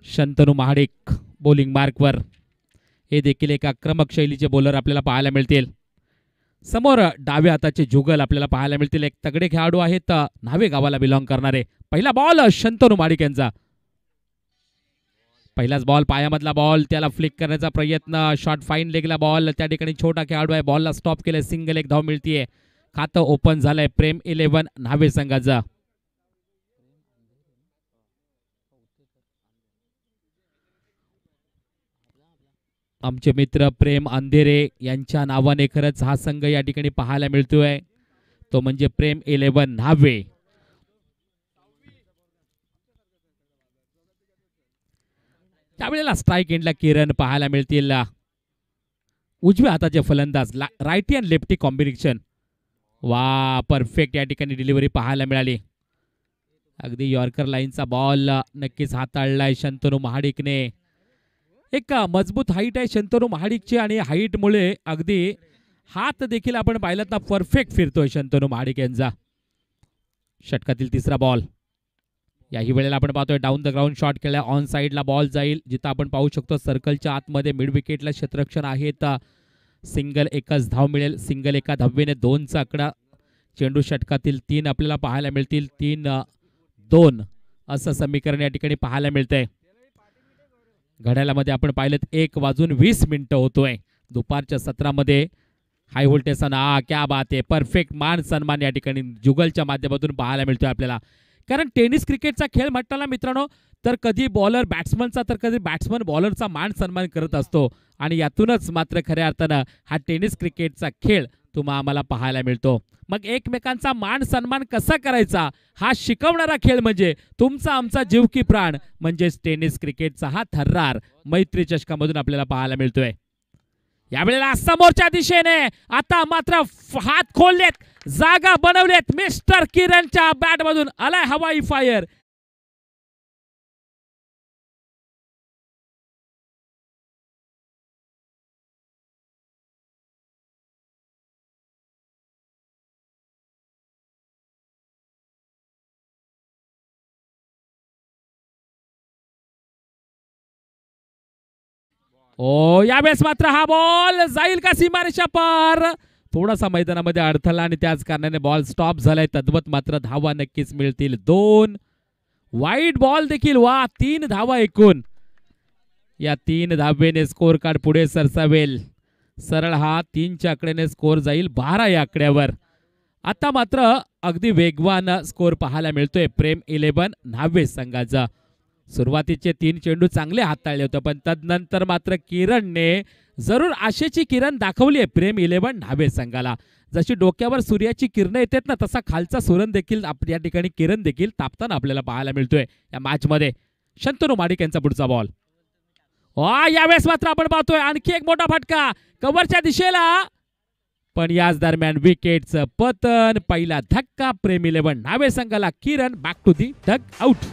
Shantanu Mahadik bowling मार्कवर. हे देखील एक आक्रमक शैलीचे बॉलर आपल्याला पाहायला मिळतील. समोर डाव्या हाताचे जुगल आपल्याला पाहायला मिळतील. एक तगडे खेळाडू आहेत न्हावे गावाला बिलॉंग करणारे. पहिला बॉल शंतनू महाडिक यांचा. पहिलाच बॉल पायामधला बॉल, त्याला फ्लिक करण्याचा प्रयत्न. शॉट फाईन लेगला बॉल, त्या ठिकाणी छोटा खेळाडू आहे, बॉलला स्टॉप केले. सिंगल एक धाव मिळतीये. खातं ओपन झालंय प्रेम 11 न्हावे संघाचं. आमचे मित्र प्रेम अंधेरे यांच्या नावाने खरंच हा संघ या ठिकाणी पाहायला मिळतोय, तो म्हणजे प्रेम 11 न्हावे. त्यावेळेला स्ट्राईक एंडला किरण पाहायला मिळतील. उजव्या हाताचे फलंदाज, रायटी अँड लेफ्टी कॉम्बिनेशन. वा, परफेक्ट या ठिकाणी डिलिव्हरी पाहायला मिळाली. अगदी यॉर्कर लाईनचा बॉल नक्कीच हाताळलाय शंतनू महाडिकने. एक मजबूत हाईट आहे शंतनू महाडिकची आणि हाईटमुळे अगदी हात देखील आपण पाहिलं तर परफेक्ट फिरतोय शंतनू महाडिक यांचा. षटकातील तिसरा बॉल. याही वेळेला आपण पाहतोय डाऊन द ग्राउंड शॉट केला. ऑन साइडला बॉल जाईल, जिथं आपण पाहू शकतो सर्कलच्या आतमध्ये मिड विकेटला क्षेत्ररक्षण आहेत. सिंगल एकच धाव मिळेल. सिंगल एका धावेने 2चा आकडा. चेंडू षटकातील 3 आपल्याला पाहायला मिळतील. 3-2 असं समीकरण या ठिकाणी पाहायला मिळतंय. घड्याळामध्ये आपण पाहिलं 1:20 होतोय. दुपारच्या सत्रामध्ये हाय व्होल्टेज क्या बात आहे. परफेक्ट मान सन्मान या ठिकाणी जुगलच्या माध्यमातून पाहायला मिळतोय आपल्याला. कारण टेनिस क्रिकेटचा खेळ म्हटला मित्रांनो, तर कधी बॉलर बॅट्समनचा तर कधी बॅट्समन बॉलरचा मान सन्मान करत असतो. आणि यातूनच मात्र खऱ्या अर्थानं हा टेनिस क्रिकेटचा खेळ तुम्हाला आम्हाला पाहायला मिळतो. मग एकमेकांचा मान सन्मान कसा करायचा हा शिकवणारा खेळ म्हणजे तुमचा आमचा जीव की प्राण म्हणजेच टेनिस क्रिकेटचा हा थर्रार मैत्री चषकामधून आपल्याला पाहायला मिळतोय. यावेळेला समोरच्या दिशेने आता मात्र हात खोललेत, जागा बनवलेत. मिस्टर किरणच्या बॅट मधून आलाय हवाई फायर. ओ, यावेळेस मात्र हा बॉल जाईल का सीमारेषा पार. थोडासा मैदानामध्ये अडथळा आणि त्याच कारणाने बॉल स्टॉप झालाय. तद्वत मात्र धावा नक्कीच मिळतील. 2 वाईट बॉल देखील. वा, 3 धावा एकूण. या 3 धावेने स्कोर कार्ड पुढे सरसावेल. सरळ हा 3च्या आकड्याने स्कोर जाईल 12 या आकड्यावर. आता मात्र अगदी वेगवान स्कोर पाहायला मिळतोय प्रेम 11 न्हावे संघाचा. सुरुवातीचे 3 चेंडू चांगले हाताळले होते, पण तदनंतर मात्र किरणने जरूर आशेची किरण दाखवली आहे प्रेम 11 न्हावे संघाला. जशी डोक्यावर सूर्याची किरण येतात ना, तसा खालचा सूरन देखील या ठिकाणी किरण देखील तापताना आपल्याला पाहायला मिळतोय या मॅच मध्ये. शंतनू महाडिक यांचा पुढचा बॉल. यावेळेस मात्र आपण पाहतोय आणखी एक मोठा फटका कव्हरच्या दिशेला, पण याच दरम्यान विकेटचं पतन. पहिला धक्का प्रेम 11 न्हावे संघाला. Kiran back to the dugout.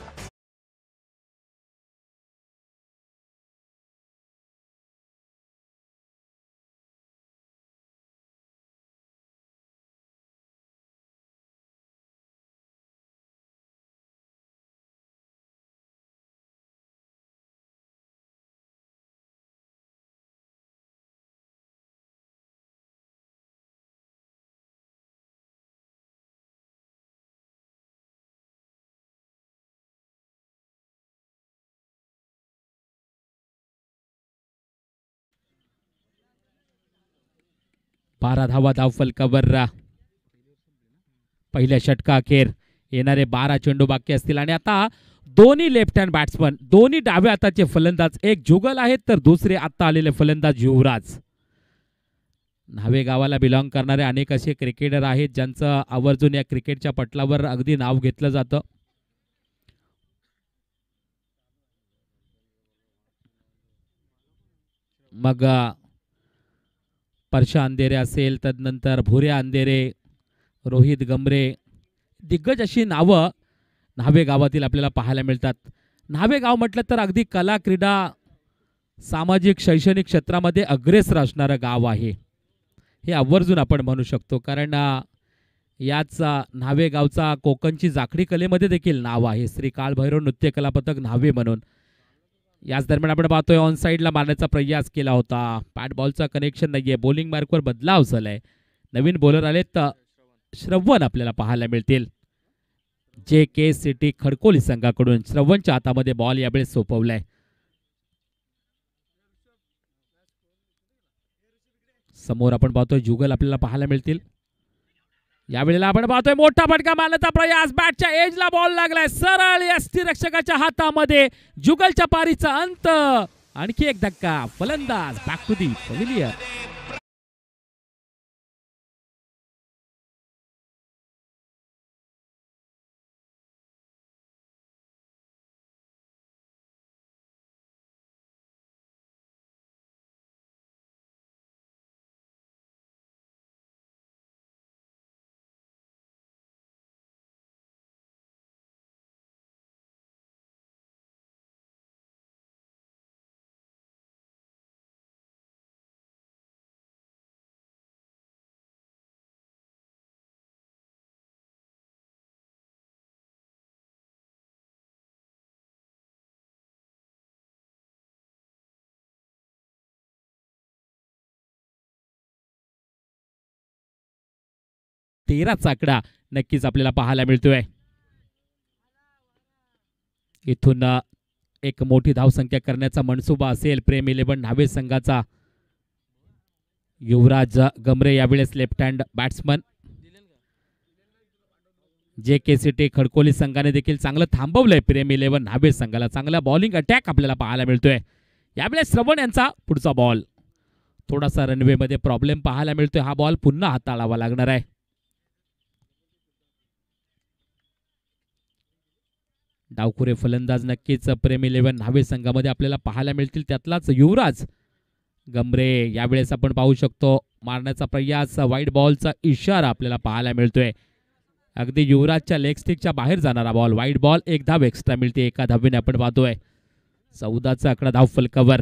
बारा धावा धावफलकावर. पहिल्या षटका अखेर येणारे 12 चेंडू बाकी असतील. आणि आता दोन्ही लेफ्ट हँड बॅट्समन, दोन्ही डाव्या हाताचे फलंदाज, एक जुगल आहेत तर दुसरे आता आलेले फलंदाज युवराज. न्हावे गावाला बिलॉंग करणारे अनेक असे क्रिकेटर आहेत ज्यांचं आवर्जून या क्रिकेटच्या पटलावर अगदी नाव घेतलं जातं. मग परशा अंधेरे असेल, तदनंतर भुऱ्या अंधेरे, रोहित गमरे, दिग्गज अशी नावं न्हावे गावातील आपल्याला पाहायला मिळतात. न्हावे गाव म्हटलं तर अगदी कला, क्रीडा, सामाजिक, शैक्षणिक क्षेत्रामध्ये अग्रेसर असणारं गाव आहे हे आवर्जून आपण म्हणू शकतो. कारण याच न्हावे गावचा कोकणची जाखडी कलेमध्ये देखील नाव आहे. श्री काळभैरव नृत्य कला पथक न्हावे म्हणून. याच दरम्यान आपण पाहतोय ऑन साइडला मारण्याचा प्रयास केला होता. पॅट बॉलचा कनेक्शन नाहीये. बॉलिंग मार्कवर बदलाव झालाय. नवीन बॉलर आले तर श्रवण आपल्याला पाहायला मिळतील. JK सिटी खडकोली संघाकडून श्रवणच्या हातामध्ये बॉल यावेळेस सोपवलाय. समोर आपण पाहतोय जुगल आपल्याला पाहायला मिळतील. यावेळेला आपण पाहतोय मोठा फटका मारण्याचा प्रयास. बॅटच्या एजला बॉल लागलाय. सरळ यष्टीरक्षकाच्या हातामध्ये. जुगलच्या पारीचा अंत. आणखी एक धक्का. फलंदाज बॅक टू दी पविलियन. तेराचा आकडा नक्कीच आपल्याला पाहायला मिळतोय. इथून एक मोठी धावसंख्या करण्याचा मनसुबा असेल प्रेम 11 न्हावे संघाचा. युवराज गमरे यावेळेस left hand batsman. JK city Khadkoli संघाने देखील चांगलं थांबवलंय प्रेम 11 न्हावे संघाला. चांगला बॉलिंग अटॅक आपल्याला पाहायला मिळतोय. यावेळेस श्रवण यांचा पुढचा बॉल. थोडासा रनवे मध्ये प्रॉब्लेम पाहायला मिळतोय. हा बॉल पुन्हा हाताळावा लागणार आहे. डावखुरे फलंदाज नक्कीच प्रेम 11 न्हावे संघामध्ये आपल्याला पाहायला मिळतील. त्यातलाच युवराज गमरे. यावेळेस आपण पाहू शकतो मारण्याचा प्रयास. वाईट बॉलचा इशारा आपल्याला पाहायला मिळतोय. अगदी युवराजच्या लेग स्टिकच्या बाहेर जाणारा बॉल. वाईट बॉल. एक धाव एक्स्ट्रा मिळते. एका धावेने आपण पाहतोय 14चा आकडा धाव फलकावर.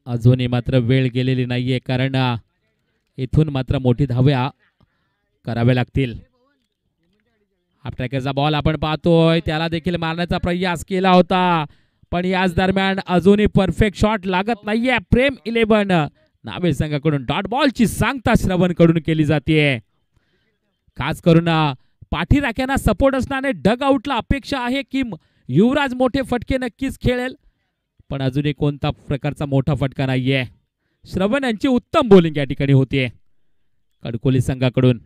अजूनही मात्र वेळ गेलेली नाहीये कारण इथून मात्र मोठी धाव्या कराव्या लागतील. हाफ ट्रॅकरचा बॉल आपण पाहतोय. त्याला देखील मारण्याचा प्रयास केला होता पण याच दरम्यान अजूनही परफेक्ट शॉट लागत नाहीये. प्रेम 11 न्हावे संघाकडून डॉट बॉलची सांगता श्रवण कडून केली जाते. खास करून पाठीराख्यांना सपोर्ट असणारे डग आउटला अपेक्षा आहे की युवराज मोठे फटके नक्कीच खेळेल पण अजूनही कोणता प्रकारचा मोठा फटका नाहीये. श्रवण यांची उत्तम बॉलिंग या ठिकाणी होतीये खडकोली संघाकडून.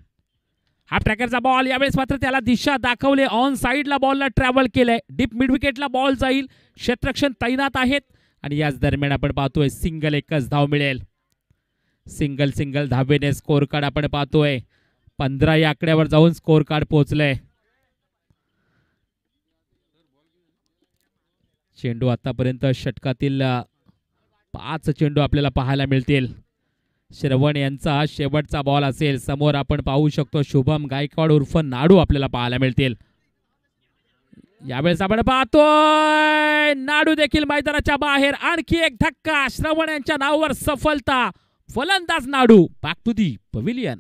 हाफ ट्रॅकरचा बॉल. यावेळेस मात्र त्याला दिशा दाखवले. ऑन साइडला बॉलला ट्रॅव्हल केलंय. डीप मिड विकेटला बॉल जाईल. क्षेत्ररक्षण तैनात आहेत आणि याच दरम्यान आपण पाहतोय सिंगल. एकच धाव मिळेल. सिंगल धावेने स्कोर कार्ड आपण पाहतोय 15 या आकड्यावर जाऊन स्कोर कार्ड पोहोचलंय. चेंडू आतापर्यंत षटकातील 5 चेंडू आपल्याला पाहायला मिळतील. श्रवण यांचा शेवटचा बॉल असेल. समोर आपण पाहू शकतो शुभम गायकवाड उर्फ नाडू आपल्याला पाहायला मिळतील. यावेळेस आपण पाहतोय नाडू देखील मैदानाच्या बाहेर. आणखी एक धक्का. श्रवण यांच्या नावावर सफलता. फलंदाज नाडू बॅक टू दी पविलियन.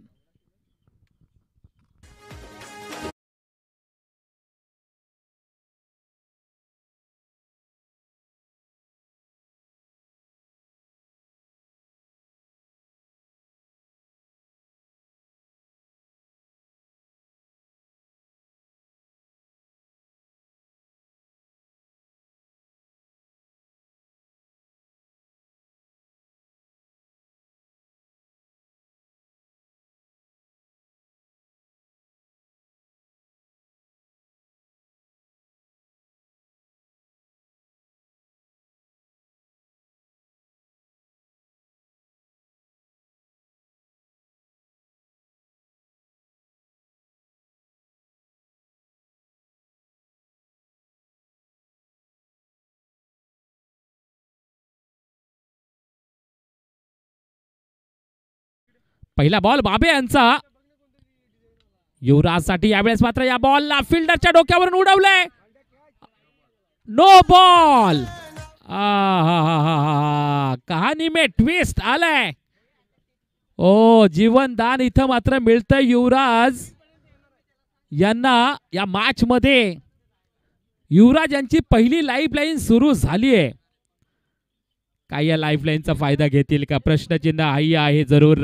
पहिला बॉल बाबे यांचा. युवराजसाठी यावेळेस मात्र या बॉलला फिल्डरच्या डोक्यावरून उडवलंय. No ball. कहाणी में ट्विस्ट आलाय. ओ जीवनदान इथं मात्र मिळतंय युवराज यांना या मॅच मध्ये. युवराज यांची पहिली लाईफलाईन सुरू झाली आहे. काय या लाईफलाईनचा फायदा घेतील का? प्रश्नचिन्ह हाही आहे जरूर.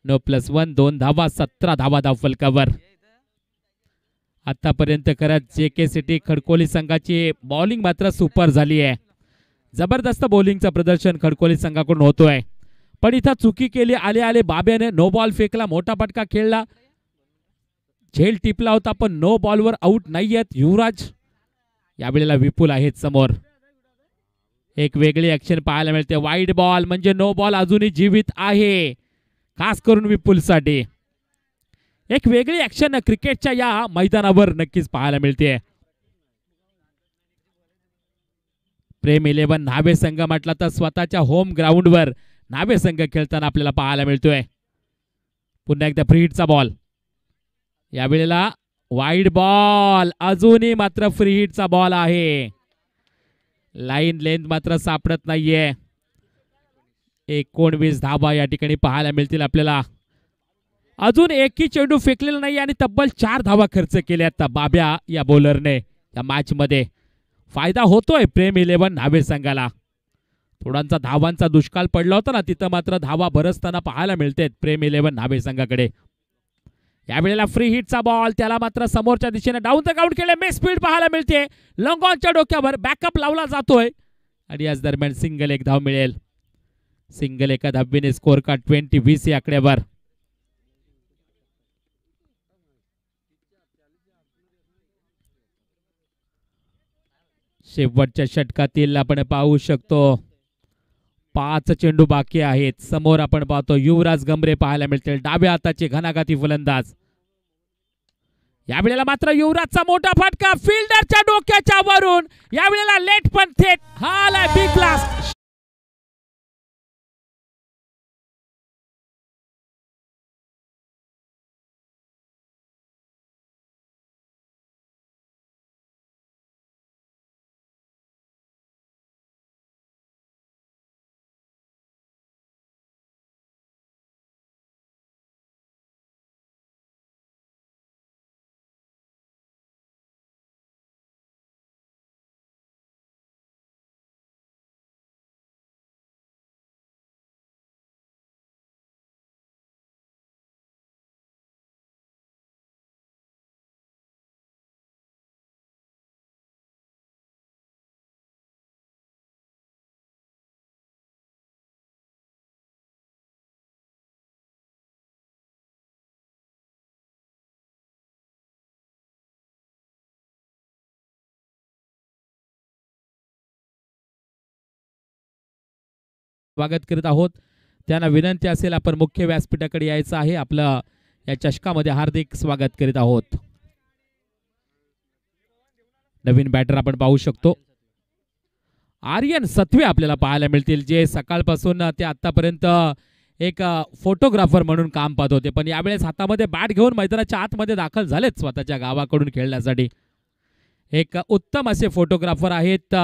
9+1 2 धावा, 17 धावा धावफलकावर. आतापर्यंत करत JK सिटी खडकोली संघाची बॉलिंग मात्र सुपर झाली आहे. जबरदस्त बॉलिंगचं प्रदर्शन खडकोली संघाकडून होतोय. पण इथं चुकी केली. आले बाब्याने नो बॉल फेकला, मोठा फटका खेळला, झेल टिपला होता, पण नो बॉलवर आउट नाही आहेत युवराज. यावेळेला विपुल आहेत समोर. एक वेगळी ऍक्शन पाहायला मिळते. वाईड बॉल म्हणजे नो बॉल अजूनही जीवित आहे, खास करून विपुलसाठी. एक वेगळी ऍक्शन क्रिकेटच्या या मैदानावर नक्कीच पाहायला मिळते. प्रेम 11 न्हावे संघ म्हटला तर स्वतःच्या होम ग्राउंडवर न्हावे संघ खेळताना आपल्याला पाहायला मिळतोय. पुन्हा एकदा फ्री हिटचा बॉल. यावेळेला वाईड बॉल, अजूनही मात्र फ्री हिटचा बॉल आहे. लाईन लेंथ मात्र सापडत नाहीये. 19 धावा या ठिकाणी पाहायला मिळतील आपल्याला. अजून एकही चेंडू फेकलेला नाही आणि तब्बल 4 धावा खर्च केल्यात बाब्या या बॉलरने या मॅच मध्ये. फायदा होतोय प्रेम 11 न्हावे संघाला. थोडांचा धावांचा दुष्काळ पडला होता ना, तिथं मात्र धावा बरसताना पाहायला मिळतात प्रेम 11 न्हावे संघाकडे. यावेळेला फ्री हिटचा बॉल, त्याला मात्र समोरच्या दिशेने डाऊन द काउंट केले. मे स्पीड पाहायला मिळते. लॉंग ऑनच्या डोक्यावर बॅकअप लावला जातोय आणि याच दरम्यान सिंगल एक धाव मिळेल. सिंगल एका धावेने स्कोर कार्ड 20-20 या आकड्यावर. शेवटच्या षटकातील आपण पाहू शकतो 5 चेंडू बाकी आहेत. समोर आपण पाहतो युवराज गमरे पाहायला मिळतील, डाव्या हाताचे घणाघाती फलंदाज. यावेळेला मात्र युवराजचा मोठा फटका फिल्डरच्या डोक्याच्या वरून. यावेळेला लेट पण थेट. हा बिग ब्लास्ट. स्वागत करीत आहोत. त्यांना विनंती असेल आपण मुख्य व्यासपीठाकडे यायचं आहे. आपलं या चषकामध्ये हार्दिक स्वागत करीत आहोत. नवीन बॅटर आपण पाहू शकतो आर्यन सत्वे आपल्याला पाहायला मिळतील, जे सकाळपासून ते आतापर्यंत एक फोटोग्राफर म्हणून काम पाहत होते, पण यावेळेस हातामध्ये बॅट घेऊन मैदानाच्या आतमध्ये दाखल झालेत स्वतःच्या गावाकडून खेळण्यासाठी. एक उत्तम असे फोटोग्राफर आहेत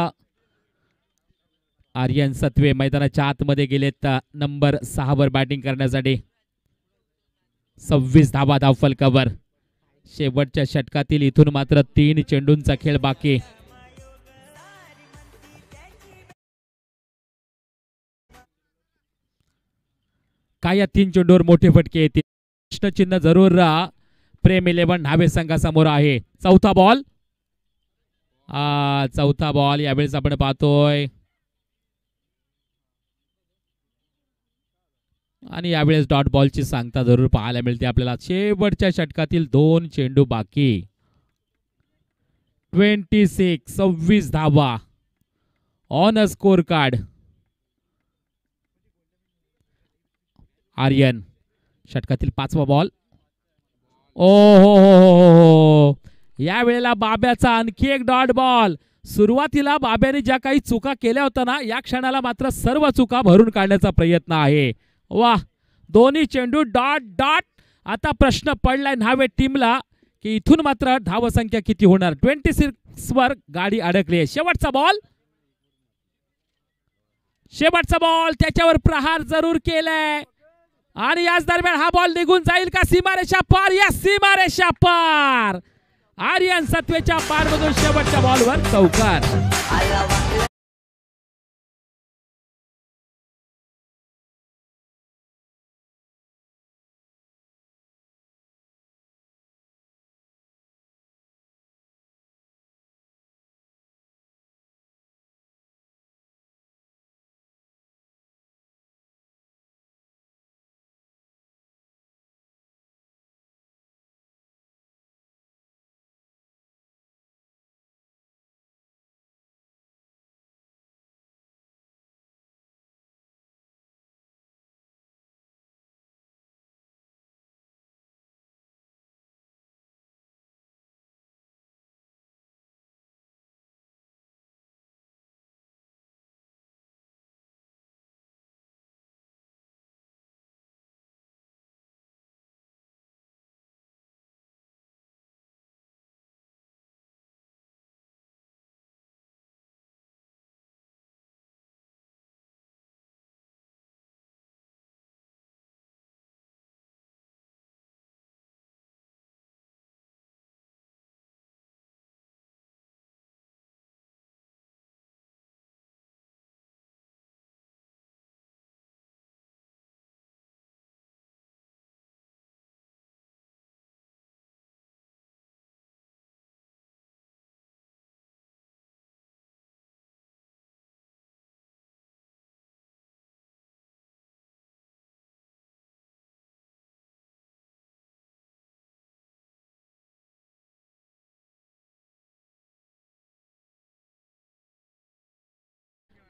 आर्यन सत्वे. मैदानाच्या आतमध्ये गेलेत नंबर 6 वर बॅटिंग करण्यासाठी. 26 धावा धावफलकावर. शेवटच्या षटकातील इथून मात्र 3 चेंडूंचा खेळ बाकी. काय या 3 चेंडूवर मोठे फटके येतील? प्रश्नचिन्ह जरूर प्रेम 11 न्हावे संघासमोर आहे. चौथा बॉल यावेळेस आपण पाहतोय आणि यावेळेस डॉट बॉलची सांगता जरूर पाहायला मिळते आपल्याला. शेवटच्या षटकातील 2 चेंडू बाकी. 26 धावा on a score card. Aryan षटकातील 5वा बॉल. ओ हो, यावेळेला बाब्याचा आणखी एक डॉट बॉल. सुरुवातीला बाब्याने ज्या काही चुका केल्या होत्या ना, या क्षणाला मात्र सर्व चुका भरून काढण्याचा प्रयत्न आहे. वाह, दोन्ही चेंडू डॉट डॉट. आता प्रश्न पडलाय न्हावे टीमला की इथून मात्र धावसंख्या किती होणार. 26 वर गाडी अडकली. शेवटचा बॉल त्याच्यावर प्रहार जरूर केलाय आणि याच दरम्यान हा बॉल निघून जाईल का सीमारेषा पार? या सीमारेषा पार. आर्यन 7वेच्या पारमधून शेवटच्या बॉलवर चौकार.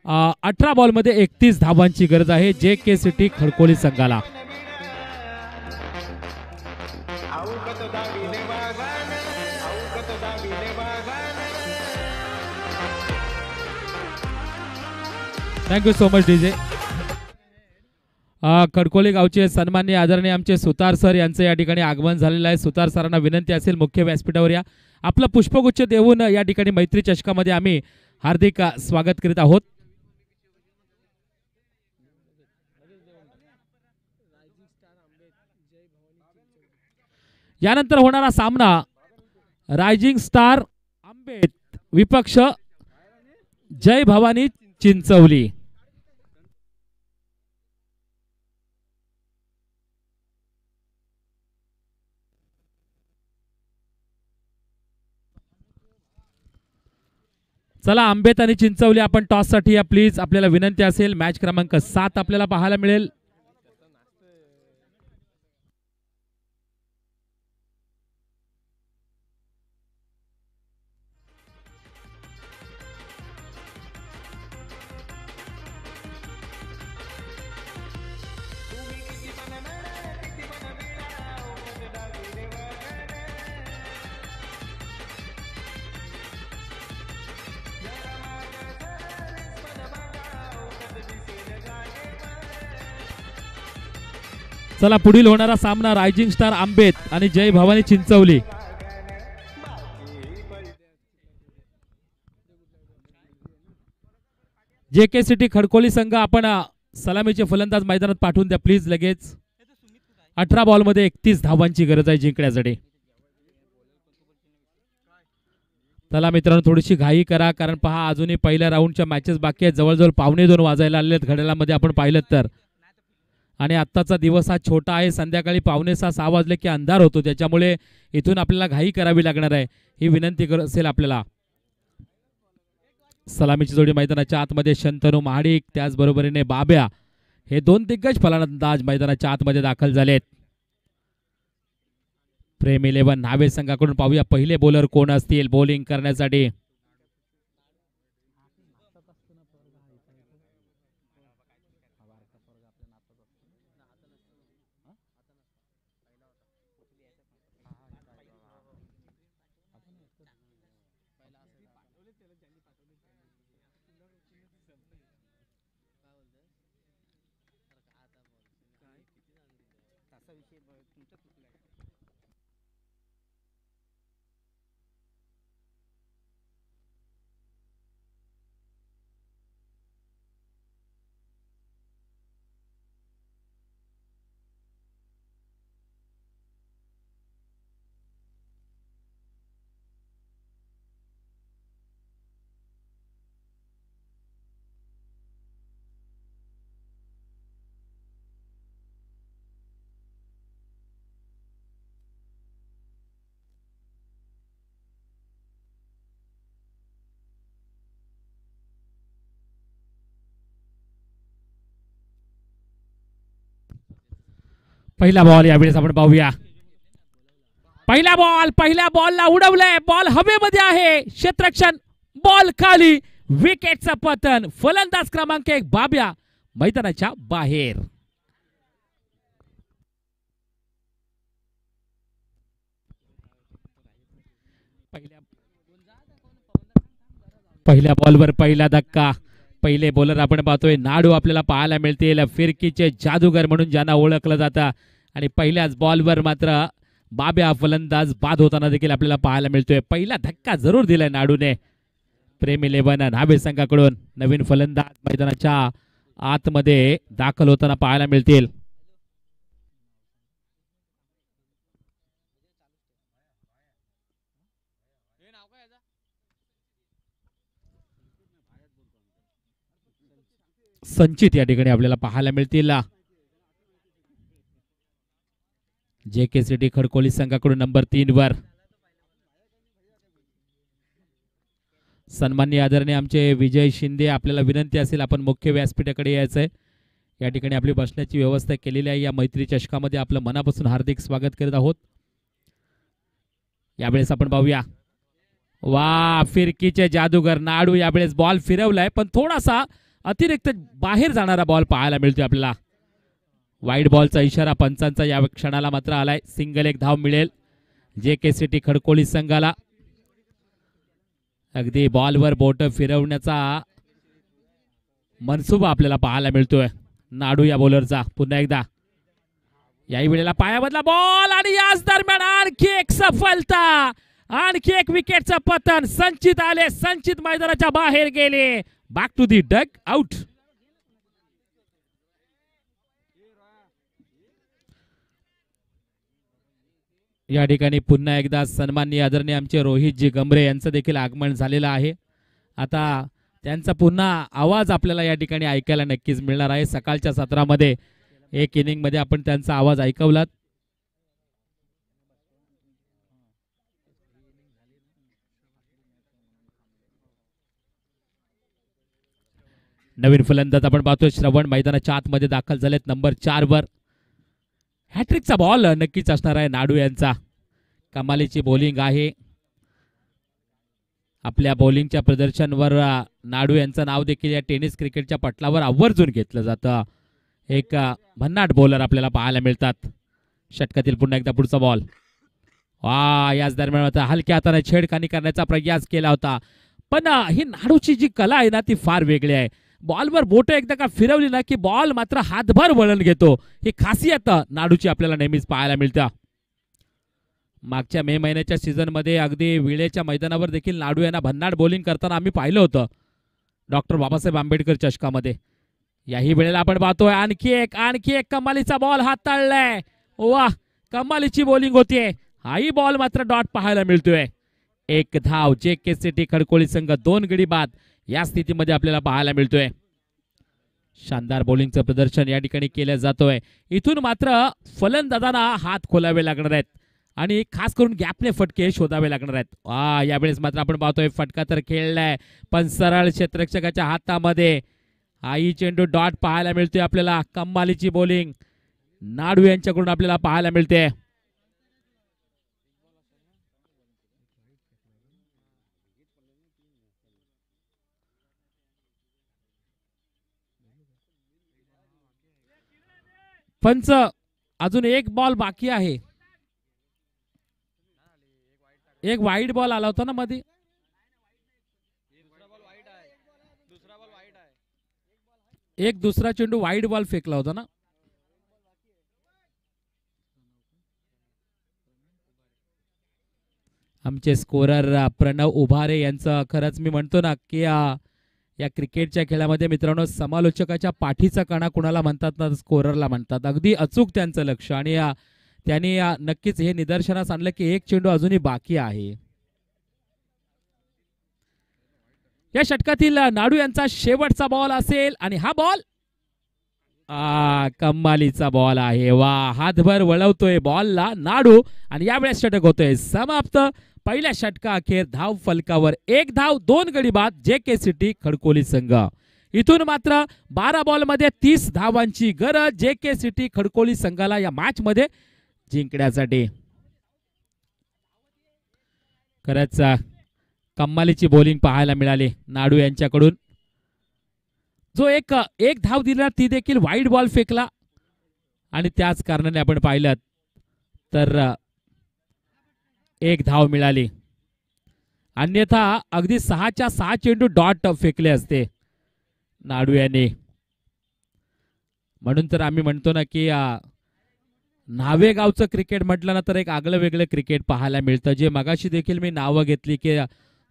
अ, 18 बॉलमध्ये 31 धावांची गरज आहे JK सिटी खडकोली संघाला. Thank you so much DJ. Khadkoli गावचे सन्माननीय आदरणीय आमचे सुतार सर यांचं या ठिकाणी आगमन झालेलं आहे. सुतार सरांना विनंती असेल मुख्य व्यासपीठावर या. आपलं पुष्पगुच्छ देऊन या ठिकाणी मैत्री चषकामध्ये आम्ही हार्दिक स्वागत करीत आहोत. यानंतर होणारा सामना रायझिंग स्टार आंबेत विपक्ष जय भवानी चिंचवली. चला आंबेत आणि चिंचवली आपण टॉस साठी या प्लीज. आपल्याला विनंती असेल. मॅच क्रमांक 7 आपल्याला पाहायला मिळेल. चला पुढील होणारा सामना रायझिंग स्टार आंबेत आणि जय भवानी चिंचवली. JK सिटी खडकोली संघ आपण सलामीचे फलंदाज मैदानात पाठवून द्या प्लीज लगेच. 18 बॉलमध्ये 31 धावांची गरज आहे जिंकण्यासाठी. चला मित्रांनो थोडीशी घाई करा कारण पहा अजूनही पहिल्या राऊंडच्या मॅचेस बाकी आहेत. जवळजवळ 1:45 वाजायला आलेत घड्याळामध्ये आपण पाहिलं तर. आणि आत्ताचा दिवस हा छोटा आहे. संध्याकाळी 5:45-6 वाजले की अंधार होतो. त्याच्यामुळे इथून आपल्याला घाई करावी लागणार आहे. ही विनंती असेल आपल्याला. सलामीची जोडी मैदानाच्या आतमध्ये शंतनू महाडिक त्याचबरोबरीने बाब्या हे 2 दिग्गज फलंदाज मैदानाच्या आतमध्ये दाखल झालेत. प्रेम 11 न्हावे संघाकडून पाहूया पहिले बॉलर कोण असतील बॉलिंग करण्यासाठी. पहिला बॉल यावेळेस आपण पाहूया. पहिल्या बॉलला उडवलंय. बॉल हवेमध्ये आहे. क्षेत्ररक्षण बॉल खाली. विकेटचं पतन. फलंदाज क्रमांक 1 बाब्या मैदानाच्या बाहेर. पहिल्या बॉलवर पहिला धक्का. पहिले बॉलर आपण पाहतोय नाडू आपल्याला पाहायला मिळतील. फिरकीचे जादूगर म्हणून ज्यांना ओळखलं जातं. आणि पहिल्याच बॉलवर मात्र बाब्या फलंदाज बाद होताना देखील आपल्याला पाहायला मिळतोय. पहिला धक्का जरूर दिलाय नाडूने. प्रेम 11 न्हावे संघाकडून नवीन फलंदाज मैदानाच्या आतमध्ये दाखल होताना पाहायला मिळतील. संचित या ठिकाणी आपल्याला पाहायला मिळतील. JK सिटी खडकोली संघाकडून नंबर 3 वर. सन्माननीय आदरणीय आमचे विजय शिंदे, आपल्याला विनंती असेल आपण मुख्य व्यासपीठाकडे यायचंय. या ठिकाणी आपली बसण्याची व्यवस्था केलेली आहे. या मैत्री चषकामध्ये आपलं मनापासून हार्दिक स्वागत करत आहोत. यावेळेस आपण पाहूया. वा, फिरकीचे जादूगर नाडू यावेळेस बॉल फिरवलाय पण थोडासा अतिरिक्त बाहेर जाणारा बॉल पाहायला मिळतोय आपल्याला. वाईड बॉलचा इशारा पंचांचा या क्षणाला मात्र आलाय. सिंगल एक धाव मिळेल JK सिटी खडकोली संघाला. अगदी बॉलवर बोट फिरवण्याचा मनसुबा आपल्याला पाहायला मिळतोय नाडू या बॉलरचा. पुन्हा एकदा याही वेळेला पायामधला बॉल आणि याच दरम्यान आणखी एक सफलता. आणखी एक विकेटचं पतन. संचित आले. संचित मैदानाच्या बाहेर गेले. Back to the dugout. या ठिकाणी पुन्हा एकदा सन्माननीय आदरणीय आमचे रोहितजी गमरे यांचं देखील आगमन झालेलं आहे. आता त्यांचा पुन्हा आवाज आपल्याला या ठिकाणी ऐकायला नक्कीच मिळणार आहे. सकाळच्या सत्रामध्ये एक इनिंग मध्ये आपण त्यांचा आवाज ऐकवलात. नवीन फलंदाज आपण पाहतोय श्रवण मैदानाच्या आतमध्ये दाखल झालेत नंबर 4 वर. हॅट्रिकचा बॉल नक्कीच असणार आहे नाडू यांचा. कमालीची बॉलिंग आहे. आपल्या बॉलिंगच्या प्रदर्शनावर नाडू यांचं नाव देखील या टेनिस क्रिकेटच्या पटलावर आवर्जून घेतलं जातं. एक भन्नाट बॉलर आपल्याला पाहायला मिळतात. षटकातील पुन्हा एकदा पुढचा बॉल. याच दरम्यान आता हलक्या हाताने छेडखानी करण्याचा प्रयास केला होता पण ही नाडूची जी कला आहे ना ती फार वेगळी आहे. बॉलवर बोट एकदा का फिरवली ना की बॉल मात्र हातभर वळण घेतो. ही खासियत नाडूची आपल्याला नेहमीच पाहायला मिळतं. मागच्या मे महिन्याच्या सीझन मध्ये अगदी विळेच्या मैदानावर देखील नाडू यांना भन्नाट बॉलिंग करताना आम्ही पाहिलं होतं डॉक्टर बाबासाहेब आंबेडकर चषकामध्ये. याही वेळेला आपण पाहतोय आणखी एक कमालीचा बॉल हाताळलाय. वाह, कमालीची बॉलिंग होतीये. हाही बॉल मात्र डॉट पाहायला मिळतोय. एक धाव. JK सिटी खडकोली संघ 2 गडी बाद या स्थितीमध्ये आपल्याला पाहायला मिळतोय. शानदार बॉलिंगचं प्रदर्शन या ठिकाणी केलं जातोय. इथून मात्र फलंदाजांना हात खोलावे लागणार आहेत आणि खास करून गॅपने फटके शोधावे लागणार आहेत. यावेळेस मात्र आपण पाहतोय फटका तर खेळलाय पण सरळ क्षेत्ररक्षकाच्या हातामध्ये. हाही चेंडू डॉट पाहायला मिळतोय आपल्याला. कमालीची बॉलिंग नाडू यांच्याकडून आपल्याला पाहायला मिळते. पंच, अजून एक बॉल बाकी आहे. एक वाईड बॉल आला होता ना मध्ये. एक दुसरा चेंडू वाईड बॉल फेकला होता ना. आमचे स्कोरर प्रणव उभारे यांचं खरंच मी म्हणतो ना की या क्रिकेटच्या खेळामध्ये मित्रांनो समालोचकाच्या पाठीचा कणा कुणाला म्हणतात ना, स्कोररला म्हणतात. अगदी अचूक त्यांचं लक्ष आणि त्यांनी नक्कीच हे निदर्शनास आणलं की एक चेंडू अजूनही बाकी आहे. या षटकातील नाडू यांचा शेवटचा बॉल असेल आणि हा बॉल कमालीचा बॉल आहे. वा, हातभर वळवतोय बॉलला नाडू आणि यावेळेस षटक होतोय समाप्त. पहिल्या षटका अखेर धाव फलकावर 1 धाव 2 गडी बाद JK सिटी खडकोली संघ. इथून मात्र 12 बॉलमध्ये 30 धावांची गरज JK सिटी खडकोली संघाला या मॅच मध्ये जिंकण्यासाठी. खरंच कमालीची बॉलिंग पाहायला मिळाली नाडू यांच्याकडून. जो एक धाव दिला ती देखील वाईड बॉल फेकला आणि त्याच कारणाने आपण पाहिलं तर एक धाव मिळाली. अन्यथा अगदी 6च्या 6 चेंडू डॉट फेकले असते नाडू यांनी. म्हणून तर आम्ही म्हणतो ना की नावेगावचं क्रिकेट म्हटलं ना तर एक आगळं वेगळं क्रिकेट पाहायला मिळतं. जे मगाशी देखील मी नावं घेतली की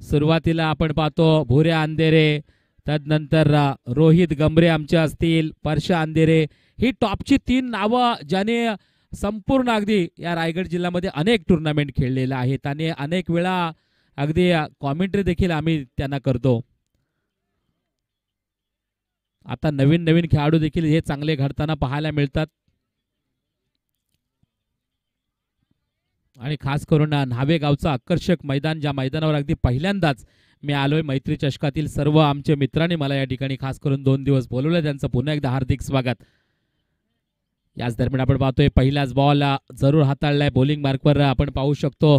सुरुवातीला आपण पाहतो भुऱ्या अंधेरे, तदनंतर रोहित गंभरे आमचे असतील, परशा अंधेरे, ही टॉपची 3 नावं ज्याने संपूर्ण अगदी या रायगड जिल्ह्यामध्ये अनेक टुर्नामेंट खेळलेले आहेत आणि अनेक वेळा अगदी कॉमेंट्री देखील आम्ही त्यांना करतो. आता नवीन नवीन खेळाडू देखील हे चांगले घडताना पाहायला मिळतात आणि खास करून न्हावेगावचं आकर्षक मैदान, ज्या मैदानावर अगदी पहिल्यांदाच मी आलोय. मैत्री चषकातील सर्व आमचे मित्रांनी मला या ठिकाणी खास करून 2 दिवस बोलवलं, त्यांचं पुन्हा एकदा हार्दिक स्वागत. याच दरम्यान आपण पाहतोय पहिलाच बॉल जरूर हाताळलाय. बॉलिंग मार्कवर आपण पाहू शकतो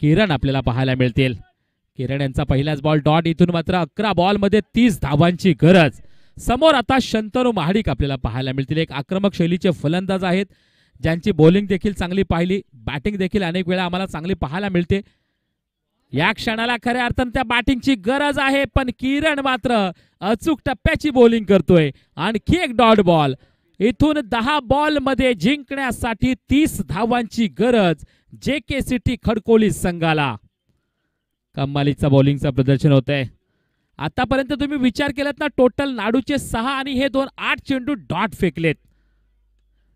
किरण आपल्याला पाहायला मिळतील. किरण यांचा पहिलाच बॉल डॉट. इथून मात्र 11 बॉलमध्ये 30 धावांची गरज. समोर आता शंतनू महाडिक आपल्याला पाहायला मिळतील. एक आक्रमक शैलीचे फलंदाज आहेत ज्यांची बॉलिंग देखील चांगली पाहिली, बॅटिंग देखील अनेक वेळा आम्हाला चांगली पाहायला मिळते. या क्षणाला खऱ्या अर्थाने त्या बॅटिंगची गरज आहे, पण किरण मात्र अचूक टप्प्याची बॉलिंग करतोय. आणखी एक डॉट बॉल. इथून 10 बॉल मध्ये जिंकण्यासाठी 30 धावांची गरज JK सिटी खडकोली संघाला. कमालीचा बॉलिंगचं प्रदर्शन होत आहे. आतापर्यंत तुम्ही विचार केलात ना, टोटल नाडूचे 6 आणि हे 2 8 चेंडू डॉट फेकलेत.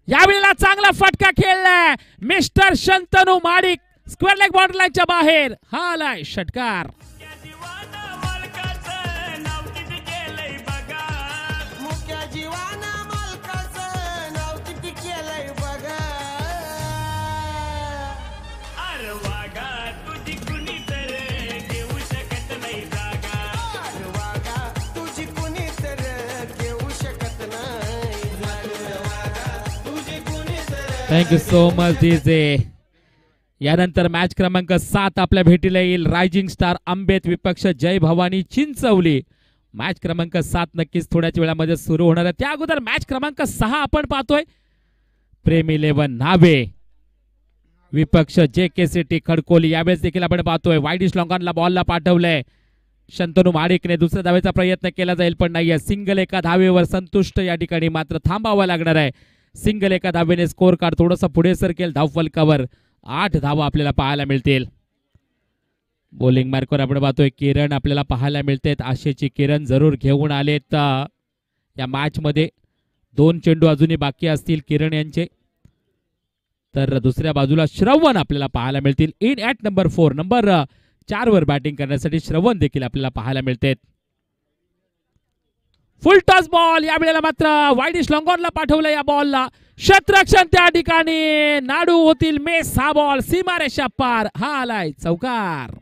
यावेळेला चांगला फटका खेळलाय mister Shantanu Mahadik. Square leg border लाईनच्या बाहेर हा आलाय षटकार. Thank you so much DJ. यानंतर मॅच क्रमांक 7 आपल्या भेटीला येईल. रायझिंग स्टार आंबेत विपक्ष जय भवानी चिंचवली. मॅच क्रमांक 7 नक्कीच थोड्याच वेळामध्ये सुरू होणार आहे. त्या अगोदर मॅच क्रमांक 6 आपण पाहतोय प्रेम 11 न्हावे विपक्ष JK सिटी खडकोली. यावेळेस देखील आपण पाहतोय वाईडिश लॉंगॉनला बॉलला पाठवलंय शंतनू महाडिकने. दुसऱ्या धावेचा प्रयत्न केला जाईल पण नाहीये. सिंगल एका धावेवर संतुष्ट या ठिकाणी मात्र थांबावं लागणार आहे. सिंगल एका धावेने स्कोर कार्ड थोडंसं पुढे सरकेल. धावफलकावर 8 धावा आपल्याला पाहायला मिळतील. बॉलिंग मार्कवर आपण पाहतोय किरण आपल्याला पाहायला मिळतात. आशेची किरण जरूर घेऊन आलेत या मॅच मध्ये. 2 चेंडू अजूनही बाकी असतील किरण यांचे. तर दुसऱ्या बाजूला श्रवण आपल्याला पाहायला मिळतील. इन ॲट नंबर 4 नंबर 4 वर बॅटिंग करण्यासाठी श्रवण देखील आपल्याला पाहायला मिळतात. फुल टॉस बॉल. या वेळेला मात्र वाईडिश लॉंगॉनला पाठवलं. या बॉलला क्षेत्ररक्षण त्या ठिकाणी नाडू होतील मेस. हा बॉल सीमारेषा पार. हा आलाय चौकार.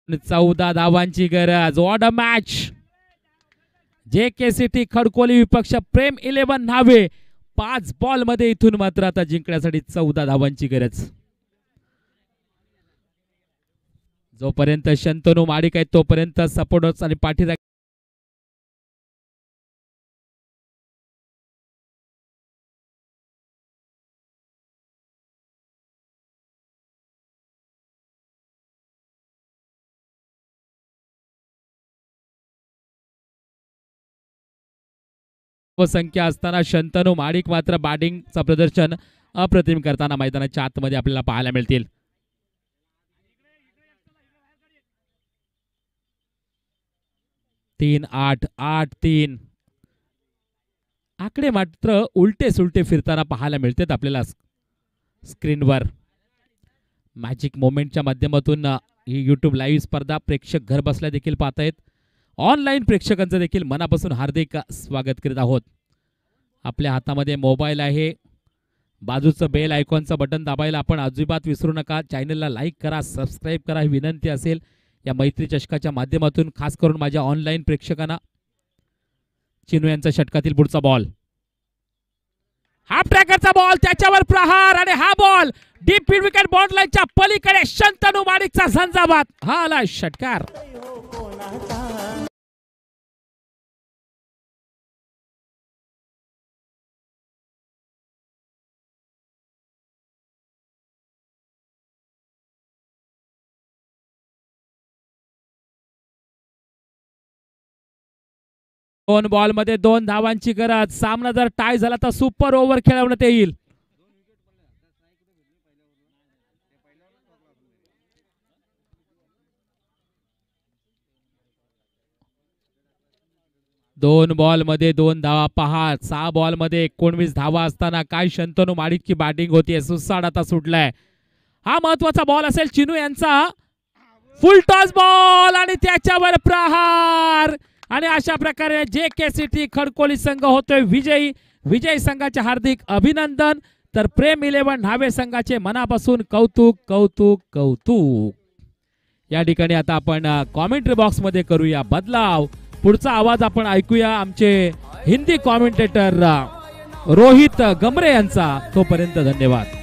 14 धावांची गरज. What a match. JKCT खडकोली विपक्ष प्रेम 11 न्हावे. 5 बॉल मध्ये इथून मात्र आता जिंकण्यासाठी 14 धावांची गरज. जोपर्यंत शंतनू माडिक आहे तोपर्यंत सपोर्टर्स आणि पाठीराख संख्या असताना शंतनू माडिक मात्र बॅटिंगचं प्रदर्शन अप्रतिम करताना मैदानाच्या आतमध्ये आपल्याला पाहायला मिळतील. तीन 8-8-3 आकडे मात्र उलटे सुलटे फिरताना पाहायला मिळतात आपल्याला स्क्रीनवर. मॅजिक मोमेंटच्या माध्यमातून ही YouTube लाईव्ह स्पर्धा प्रेक्षक घर बसल्या देखील पाहतायत. ऑनलाईन प्रेक्षकांचं देखील मनापासून हार्दिक स्वागत करीत आहोत. आपल्या हातामध्ये मोबाईल आहे. बाजूचं बेल आयकॉनचं बटन दाबायला आपण अजिबात विसरू नका. चॅनलला लाईक करा, सबस्क्राईब करा ही विनंती असेल. या मैत्री चषकाच्या माध्यमातून खास करून माझ्या ऑनलाईन प्रेक्षकांना. चिनू यांचा षटकातील पुढचा बॉल. हाफ ट्रॅकरचा बॉल, त्याच्यावर प्रहार आणि हा ball deep mid wicket border लाईनच्या पलीकडे. शंतनू माडिकचा झंझावात. हा आला षटकार. दोन बॉल मध्ये 2 धावांची गरज. सामना जर टाय झाला तर सुपर ओव्हर खेळवण्यात येईल. दोन बॉल मध्ये 2 धावा. पहा 6 बॉल मध्ये 19 धावा असताना काय शंतनू माडिकची बॅटिंग होती. सुसाड आता सुटलाय. हा महत्वाचा बॉल असेल चिनू यांचा. फुल टॉस बॉल आणि त्याच्यावर प्रहार. आणि अशा प्रकारे JKCT खडकोली संघ होतोय विजयी. विजयी संघाचे हार्दिक अभिनंदन. तर प्रेम 11 न्हावे संघाचे मनापासून कौतुक कौतुक कौतुक. या ठिकाणी आता आपण कॉमेंट्री बॉक्स मध्ये करूया बदलाव. पुढचा आवाज आपण ऐकूया आमचे हिंदी कॉमेंटेटर रोहित गमरे यांचा. तोपर्यंत धन्यवाद.